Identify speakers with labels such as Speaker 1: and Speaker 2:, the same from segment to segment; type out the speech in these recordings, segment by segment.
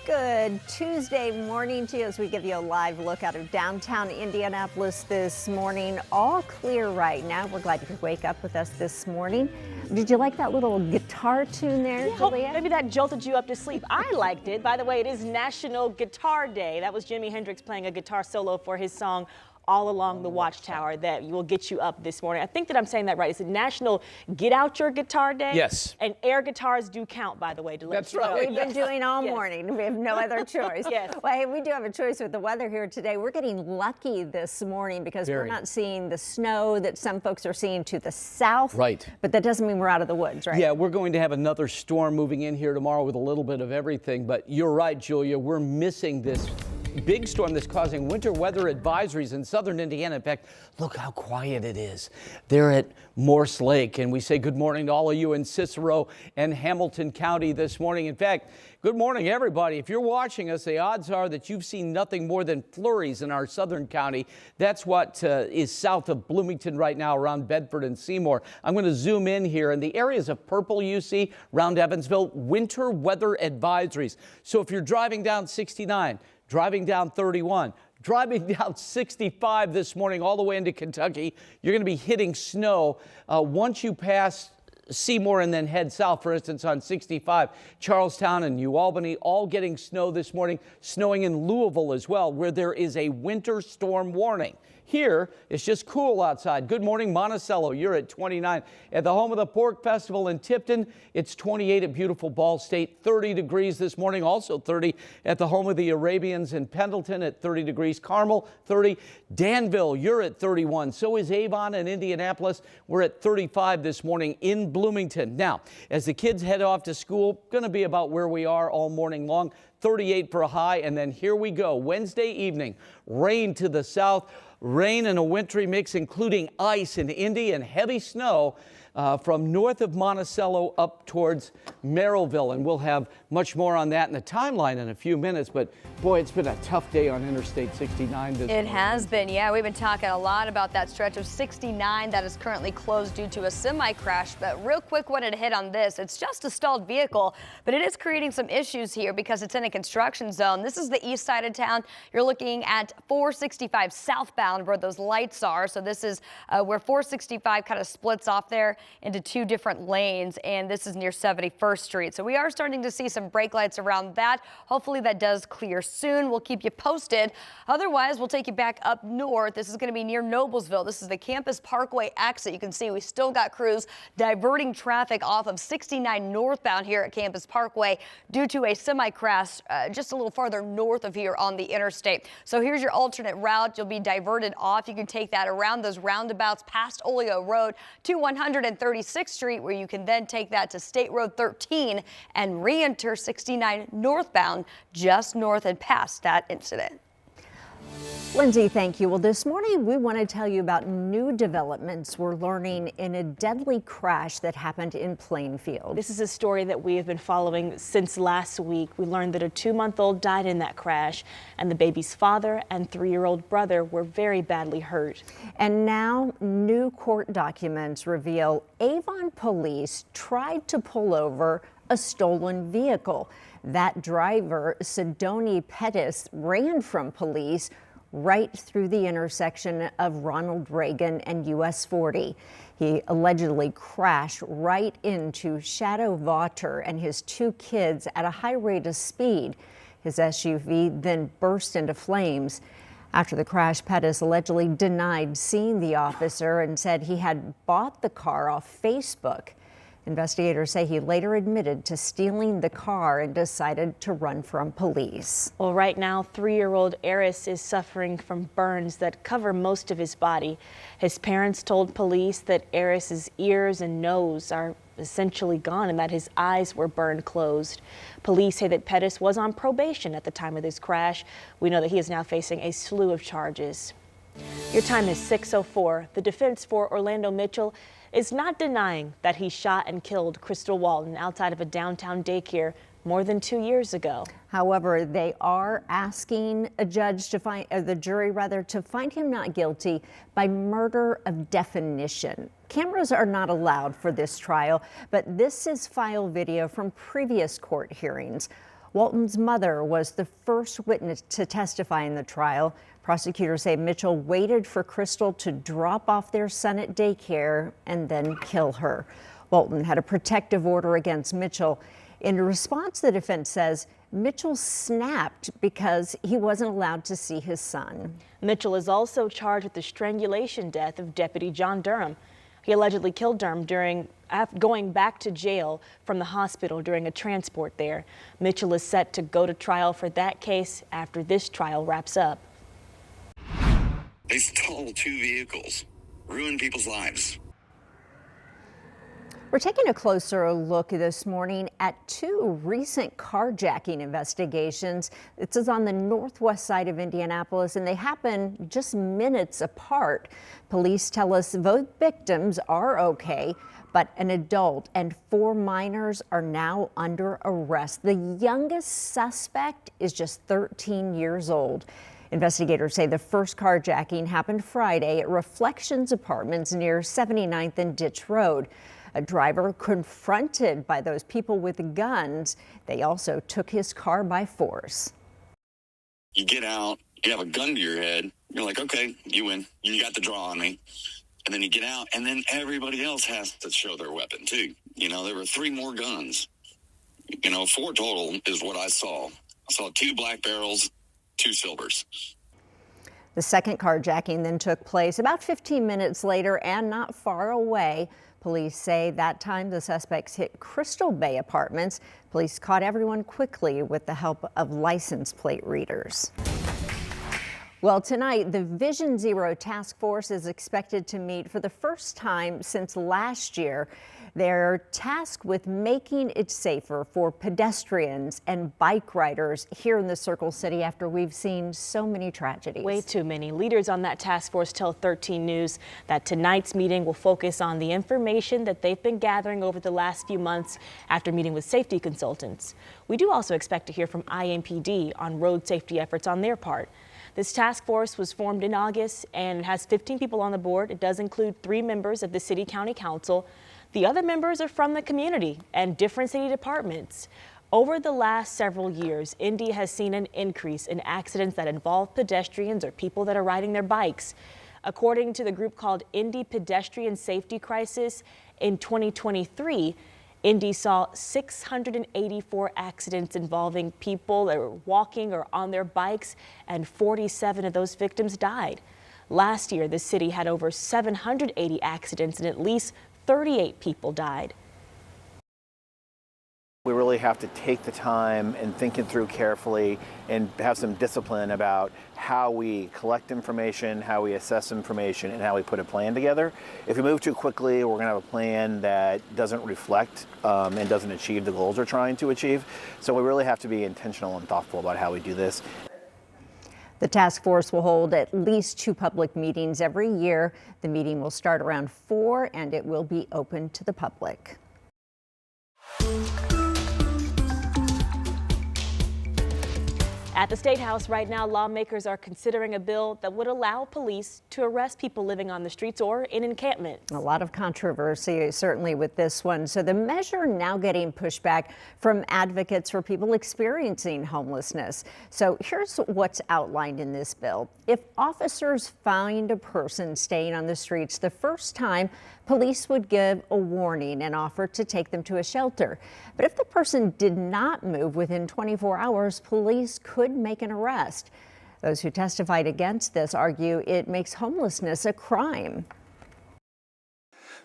Speaker 1: Good Tuesday morning to you as we give you a live look out of downtown Indianapolis this morning. All clear right now. We're glad you could wake up with us this morning. Did you like that little guitar tune there, Julia?
Speaker 2: Maybe that jolted you up to sleep. I liked it. By the way, it is National Guitar Day. That was Jimi Hendrix playing a guitar solo for his song All Along the Watchtower that will get you up this morning. I think that I'm saying that right. It's a National Get Out Your Guitar Day.
Speaker 3: Yes.
Speaker 2: And air guitars do count, by the way.
Speaker 3: That's right.
Speaker 1: We've been doing all morning. We have no other choice.
Speaker 2: Yes.
Speaker 1: Well, hey, we do have a choice with the weather here today. We're getting lucky this morning because we're not seeing the snow that some folks are seeing to the south.
Speaker 3: Right.
Speaker 1: But that doesn't mean we're out of the woods, right?
Speaker 3: Yeah, we're going to have another storm moving in here tomorrow with a little bit of everything. But you're right, Julia. We're missing this big storm that's causing winter weather advisories in southern Indiana. In fact, look how quiet it is. They're at Morse Lake, and we say good morning to all of you in Cicero and Hamilton County this morning. In fact, good morning, everybody. If you're watching us, the odds are that you've seen nothing more than flurries in our southern county. That's what is south of Bloomington right now around Bedford and Seymour. I'm going to zoom in here, and the areas of purple you see around Evansville, winter weather advisories. So if you're driving down 69, driving down 31, driving down 65 this morning all the way into Kentucky, you're going to be hitting snow once you pass Seymour and then head south. For instance, on 65, Charlestown and New Albany all getting snow this morning, snowing in Louisville as well, where there is a winter storm warning. Here, it's just cool outside. Good morning, Monticello. You're at 29. At the home of the Pork Festival in Tipton, it's 28 at beautiful Ball State, 30 degrees this morning, also 30 at the home of the Arabians in Pendleton at 30 degrees. Carmel, 30. Danville, you're at 31. So is Avon and Indianapolis. We're at 35 this morning in Bloomington. Now, as the kids head off to school, going to be about where we are all morning long. 38 for a high, and then here we go. Wednesday evening, rain to the south. Rain and a wintry mix, including ice in Indy and heavy snow from north of Monticello up towards Merrillville. And we'll have much more on that in the timeline in a few minutes. But boy, it's been a tough day on Interstate 69 this morning.
Speaker 4: It has been, yeah. We've been talking a lot about that stretch of 69 that is currently closed due to a semi crash. But real quick, wanted to hit on this. It's just a stalled vehicle, but it is creating some issues here because it's in a construction zone. This is the east side of town. You're looking at 465 southbound where those lights are. So this is where 465 kind of splits off there into two different lanes, and this is near 71st Street. So we are starting to see some brake lights around that. Hopefully that does clear soon. We'll keep you posted. Otherwise, we'll take you back up north. This is going to be near Noblesville. This is the Campus Parkway exit. You can see we still got crews diverting traffic off of 69 northbound here at Campus Parkway due to a semi crash just a little farther north of here on the interstate. So here's your alternate route. You'll be diverted off. You can take that around those roundabouts past Oleo Road to 136th Street, where you can then take that to State Road 13 and re-enter 69 northbound just north and past that incident.
Speaker 1: Lindsay, thank you. Well, this morning we want to tell you about new developments we're learning in a deadly crash that happened in Plainfield.
Speaker 2: This is a story that we have been following since last week. We learned that a 2-month-old died in that crash, and the baby's father and 3-year-old brother were very badly hurt.
Speaker 1: And now new court documents reveal Avon police tried to pull over a stolen vehicle. That driver, Sidoni Pettis, ran from police right through the intersection of Ronald Reagan and US 40. He allegedly crashed right into Shadow Vaughter and his 2 kids at a high rate of speed. His SUV then burst into flames. After the crash, Pettis allegedly denied seeing the officer and said he had bought the car off Facebook. Investigators say he later admitted to stealing the car and decided to run from police.
Speaker 2: Well, right now, 3-year-old Eris is suffering from burns that cover most of his body. His parents told police that Eris's ears and nose are essentially gone and that his eyes were burned closed. Police say that Pettis was on probation at the time of this crash. We know that he is now facing a slew of charges. Your time is 6:04. The defense for Orlando Mitchell is not denying that he shot and killed Crystal Walton outside of a downtown daycare more than 2 years ago.
Speaker 1: However, they are asking a judge to find, the jury rather, to find him not guilty by murder of definition. Cameras are not allowed for this trial, but this is file video from previous court hearings. Walton's mother was the first witness to testify in the trial. Prosecutors say Mitchell waited for Crystal to drop off their son at daycare and then kill her. Walton had a protective order against Mitchell. In response, the defense says Mitchell snapped because he wasn't allowed to see his son.
Speaker 2: Mitchell is also charged with the strangulation death of Deputy John Durham. He allegedly killed Durham going back to jail from the hospital during a transport there. Mitchell is set to go to trial for that case after this trial wraps up.
Speaker 5: They stole 2 vehicles, ruined people's lives.
Speaker 1: We're taking a closer look this morning at 2 recent carjacking investigations. This is on the northwest side of Indianapolis, and they happen just minutes apart. Police tell us both victims are okay, but an adult and 4 minors are now under arrest. The youngest suspect is just 13 years old. Investigators say the first carjacking happened Friday at Reflections Apartments near 79th and Ditch Road. A driver confronted by those people with guns. They also took his car by force.
Speaker 5: You get out, you have a gun to your head. You're like, okay, you win. You got the draw on me. And then you get out, and then everybody else has to show their weapon, too. You know, there were 3 more guns. 4 total is what I saw. I saw 2 black barrels, 2 silvers.
Speaker 1: The second carjacking then took place about 15 minutes later and not far away. Police say that time the suspects hit Crystal Bay Apartments. Police caught everyone quickly with the help of license plate readers. Well, tonight, the Vision Zero Task Force is expected to meet for the first time since last year. They're tasked with making it safer for pedestrians and bike riders here in the Circle City after we've seen so many tragedies.
Speaker 2: Way too many. Leaders on that task force tell 13 News that tonight's meeting will focus on the information that they've been gathering over the last few months after meeting with safety consultants. We do also expect to hear from IMPD on road safety efforts on their part. This task force was formed in August and it has 15 people on the board. It does include 3 members of the City County Council. The other members are from the community and different city departments. Over the last several years, Indy has seen an increase in accidents that involve pedestrians or people that are riding their bikes. According to the group called Indy Pedestrian Safety Crisis, in 2023, Indy saw 684 accidents involving people that were walking or on their bikes, and 47 of those victims died. Last year, the city had over 780 accidents and at least 38 people died.
Speaker 6: We really have to take the time and think it through carefully and have some discipline about how we collect information, how we assess information, and how we put a plan together. If we move too quickly, we're going to have a plan that doesn't reflect and doesn't achieve the goals we're trying to achieve. So we really have to be intentional and thoughtful about how we do this.
Speaker 1: The task force will hold at least 2 public meetings every year. The meeting will start around 4 and it will be open to the public.
Speaker 2: At the State House right now, lawmakers are considering a bill that would allow police to arrest people living on the streets or in encampments.
Speaker 1: A lot of controversy, certainly with this one. So the measure now getting pushback from advocates for people experiencing homelessness. So here's what's outlined in this bill. If officers find a person staying on the streets the first time, police would give a warning and offer to take them to a shelter. But if the person did not move within 24 hours, police could make an arrest. Those who testified against this argue it makes homelessness a crime.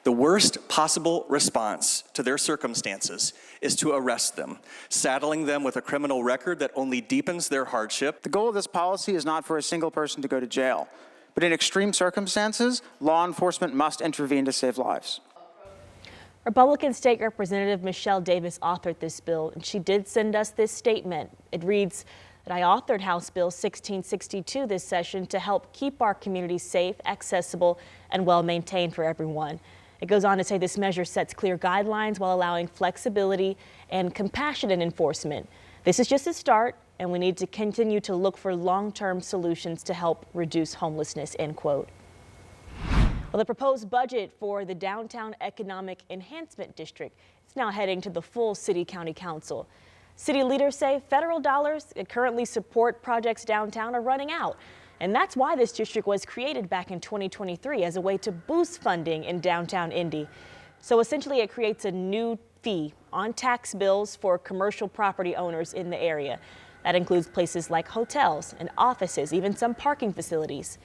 Speaker 7: The worst possible response to their circumstances is to arrest them, saddling them with a criminal record that only deepens their hardship.
Speaker 8: The goal of this policy is not for a single person to go to jail, but in extreme circumstances, law enforcement must intervene to save lives.
Speaker 2: Republican State Representative Michelle Davis authored this bill, and she did send us this statement. It reads that I authored House Bill 1662 this session to help keep our communities safe, accessible, and well-maintained for everyone. It goes on to say this measure sets clear guidelines while allowing flexibility and compassionate enforcement. This is just a start, and we need to continue to look for long-term solutions to help reduce homelessness, end quote. Well, the proposed budget for the Downtown Economic Enhancement District is now heading to the full City County Council. City leaders say federal dollars that currently support projects downtown are running out. And that's why this district was created back in 2023 as a way to boost funding in downtown Indy. So essentially it creates a new fee on tax bills for commercial property owners in the area. That includes places like hotels and offices, even some parking facilities.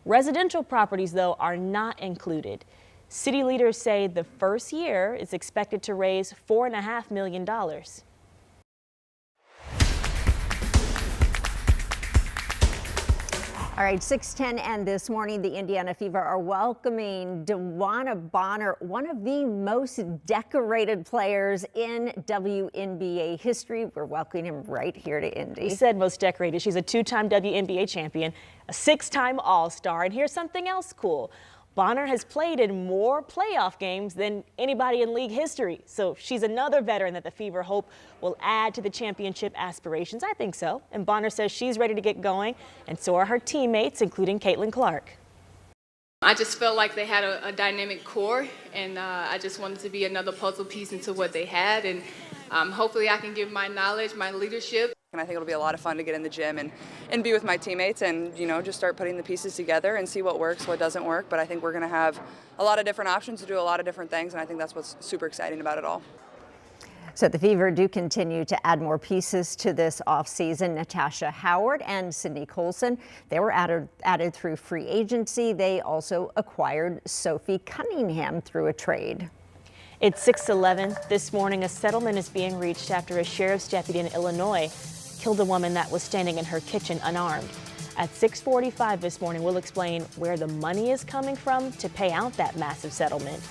Speaker 2: Residential properties, though, are not included. City leaders say the first year is expected to raise $4.5 million.
Speaker 1: All right, 6:10, and this morning the Indiana Fever are welcoming DeWanna Bonner, one of the most decorated players in WNBA history. We're welcoming him right here to Indy.
Speaker 2: He said most decorated. She's a two-time WNBA champion, a six-time All-Star, and here's something else cool. Bonner has played in more playoff games than anybody in league history. So she's another veteran that the Fever hope will add to the championship aspirations. I think so. And Bonner says she's ready to get going, and so are her teammates, including Caitlin Clark.
Speaker 9: I just felt like they had a dynamic core, and I just wanted to be another puzzle piece into what they had. And hopefully I can give my knowledge, my leadership.
Speaker 10: And I think it'll be a lot of fun to get in the gym and be with my teammates and, you know, just start putting the pieces together and see what works, what doesn't work. But I think we're going to have a lot of different options to do a lot of different things, and I think that's what's super exciting about it all.
Speaker 1: So the Fever do continue to add more pieces to this offseason. Natasha Howard and Sydney Colson, they were added through free agency. They also acquired Sophie Cunningham through a trade.
Speaker 2: It's 6:11. This morning, a settlement is being reached after a sheriff's deputy in Illinois killed a woman that was standing in her kitchen unarmed. At 6:45 this morning, we'll explain where the money is coming from to pay out that massive settlement.